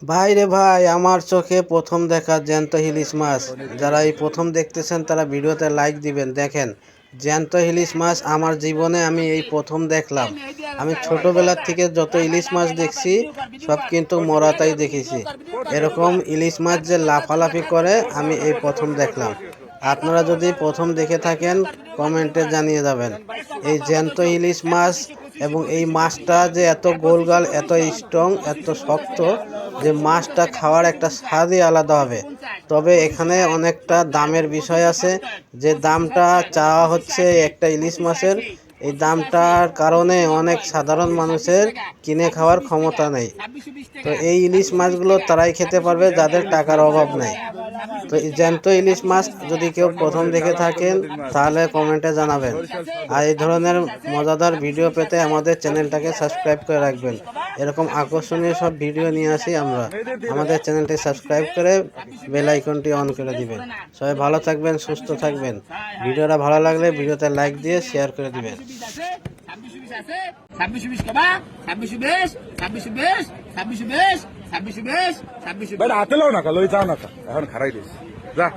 ভাই রে ভাই, আমার চোখে প্রথম দেখা জ্যান্ত ইলিশ মাছ। যারা এই প্রথম দেখতেছেন তারা ভিডিওতে লাইক দিবেন। দেখেন, জ্যান্ত ইলিশ মাছ আমার জীবনে আমি এই প্রথম দেখলাম। আমি ছোটবেলার থেকে যত ইলিশ মাছ দেখছি সব কিন্তু মরাতাই দেখেছি। এরকম ইলিশ মাছ যে লাফালাফি করে আমি এই প্রথম দেখলাম। আপনারা যদি প্রথম দেখে থাকেন কমেন্টে জানিয়ে যাবেন। এই জ্যান্ত ইলিশ মাছ এবং এই মাছটা যে এত গোলগাল, এত স্ট্রং, এত শক্ত যে মাছটা খাওয়ার একটা স্বাদই আলাদা হবে। তবে এখানে অনেকটা দামের বিষয় আছে। যে দামটা চাওয়া হচ্ছে একটা ইলিশ মাছের, এই দামটার কারণে অনেক সাধারণ মানুষের কিনে খাওয়ার ক্ষমতা নেই। তো এই ইলিশ মাছগুলো তারাই খেতে পারবে যাদের টাকার অভাব নেই। তো এই জ্যান্ত ইলিশ মাছ যদি কেউ প্রথম দেখে থাকেন তাহলে কমেন্টে জানাবেন। আর এই ধরনের মজাদার ভিডিও পেতে আমাদের চ্যানেলটাকে সাবস্ক্রাইব করে রাখবেন। এরকম আকর্ষণীয় সব ভিডিও নিয়ে আসি আমরা। আমাদের চ্যানেলটি সাবস্ক্রাইব করে বেল আইকনটি অন করে দিবেন। সবাই ভালো থাকবেন, সুস্থ থাকবেন। ভিডিওটা ভালো লাগলে ভিডিওতে লাইক দিয়ে শেয়ার করে দিবেন। 26 হাতে লও না লই যাও না এখন খারাই দিস যা।